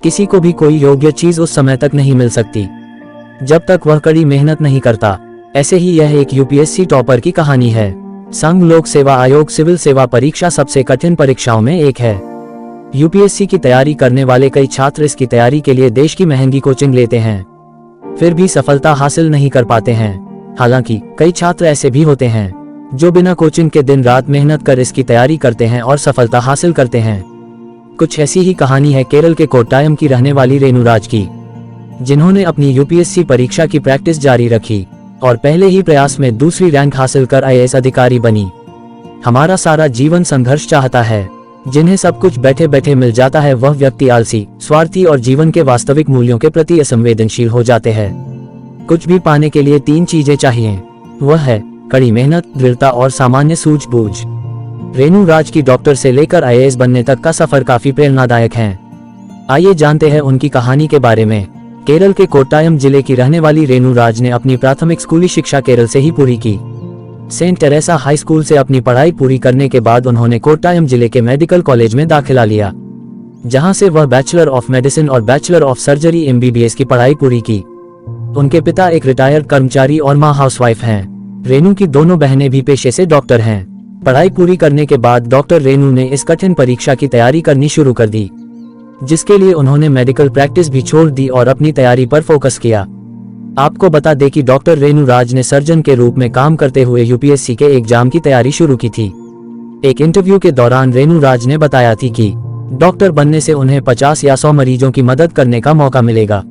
किसी को भी कोई योग्य चीज उस समय तक नहीं मिल सकती जब तक वह कड़ी मेहनत नहीं करता। ऐसे ही यह एक यूपीएससी टॉपर की कहानी है। संघ लोक सेवा आयोग सिविल सेवा परीक्षा सबसे कठिन परीक्षाओं में एक है। यूपीएससी की तैयारी करने वाले कई छात्र इसकी तैयारी के लिए देश की महंगी कोचिंग लेते हैं, फिर भी सफलता हासिल नहीं कर पाते हैं। हालांकि कई छात्र ऐसे भी होते हैं जो बिना कोचिंग के दिन रात मेहनत कर इसकी तैयारी करते हैं और सफलता हासिल करते हैं। कुछ ऐसी ही कहानी है केरल के कोट्टायम की रहने वाली रेणु राज की, जिन्होंने अपनी यूपीएससी परीक्षा की प्रैक्टिस जारी रखी और पहले ही प्रयास में दूसरी रैंक हासिल कर आईएएस अधिकारी बनी। हमारा सारा जीवन संघर्ष चाहता है। जिन्हें सब कुछ बैठे बैठे मिल जाता है वह व्यक्ति आलसी, स्वार्थी और जीवन के वास्तविक मूल्यों के प्रति असंवेदनशील हो जाते हैं। कुछ भी पाने के लिए 3 चीजें चाहिए, वह है कड़ी मेहनत, दृढ़ता और सामान्य सूझबूझ। रेणु राज की डॉक्टर से लेकर आईएएस बनने तक का सफर काफी प्रेरणादायक है। आइए जानते हैं उनकी कहानी के बारे में। केरल के कोट्टायम जिले की रहने वाली रेणु राज ने अपनी प्राथमिक स्कूली शिक्षा केरल से ही पूरी की। सेंट टेरेसा हाई स्कूल से अपनी पढ़ाई पूरी करने के बाद उन्होंने कोट्टायम जिले के मेडिकल कॉलेज में दाखिला लिया, जहां से वह बैचलर ऑफ मेडिसिन और बैचलर ऑफ सर्जरी एमबीबीएस की पढ़ाई पूरी की। उनके पिता एक रिटायर्ड कर्मचारी और मां हाउसवाइफ हैं। रेणु की दोनों बहनें भी पेशे से डॉक्टर हैं। पढ़ाई पूरी करने के बाद डॉक्टर रेणु ने इस कठिन परीक्षा की तैयारी करनी शुरू कर दी, जिसके लिए उन्होंने मेडिकल प्रैक्टिस भी छोड़ दी और अपनी तैयारी पर फोकस किया। आपको बता दें कि डॉक्टर रेणु राज ने सर्जन के रूप में काम करते हुए यूपीएससी के एग्जाम की तैयारी शुरू की थी। एक इंटरव्यू के दौरान रेणु राज ने बताया थी कि डॉक्टर बनने से उन्हें 50 या 100 मरीजों की मदद करने का मौका मिलेगा,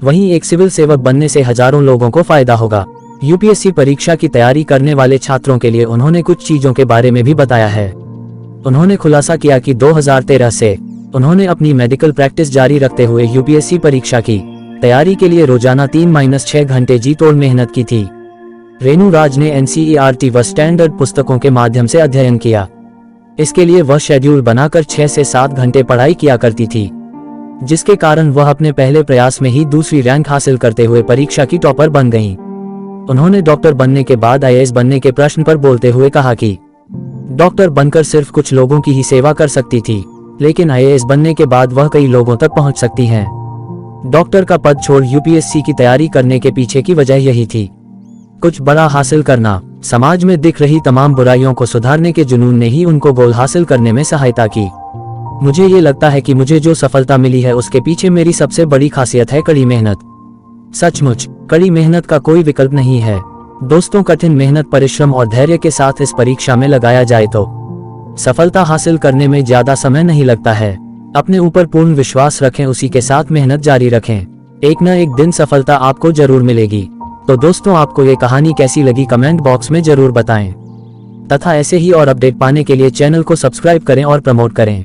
वहीं एक सिविल सेवक बनने से हजारों लोगों को फायदा होगा। यूपीएससी परीक्षा की तैयारी करने वाले छात्रों के लिए उन्होंने कुछ चीजों के बारे में भी बताया है। उन्होंने खुलासा किया कि 2013 से उन्होंने अपनी मेडिकल प्रैक्टिस जारी रखते हुए यूपीएससी परीक्षा की तैयारी के लिए रोजाना 3-6 घंटे जी तोड़ मेहनत की थी। रेणु राज ने एनसीईआरटी व स्टैंडर्ड पुस्तकों के माध्यम से अध्ययन किया। इसके लिए वह शेड्यूल बनाकर 6 से 7 घंटे पढ़ाई किया करती थी, जिसके कारण वह अपने पहले प्रयास में ही दूसरी रैंक हासिल करते हुए परीक्षा की टॉपर बन गईं। उन्होंने डॉक्टर बनने के बाद आईएएस बनने के प्रश्न पर बोलते हुए कहा कि डॉक्टर बनकर सिर्फ कुछ लोगों की ही सेवा कर सकती थी, लेकिन आईएएस बनने के बाद वह कई लोगों तक पहुंच सकती हैं। डॉक्टर का पद छोड़ यूपीएससी की तैयारी करने के पीछे की वजह यही थी, कुछ बड़ा हासिल करना। समाज में दिख रही तमाम बुराइयों को सुधारने के जुनून ने ही उनको गोल हासिल करने में सहायता की। मुझे ये लगता है कि मुझे जो सफलता मिली है उसके पीछे मेरी सबसे बड़ी खासियत है कड़ी मेहनत। सचमुच कड़ी मेहनत का कोई विकल्प नहीं है। दोस्तों, कठिन मेहनत, परिश्रम और धैर्य के साथ इस परीक्षा में लगाया जाए तो सफलता हासिल करने में ज्यादा समय नहीं लगता है। अपने ऊपर पूर्ण विश्वास रखें, उसी के साथ मेहनत जारी रखें। एक न एक दिन सफलता आपको जरूर मिलेगी। तो दोस्तों, आपको ये कहानी कैसी लगी कमेंट बॉक्स में जरूर बताएं, तथा ऐसे ही और अपडेट पाने के लिए चैनल को सब्सक्राइब करें और प्रमोट करें।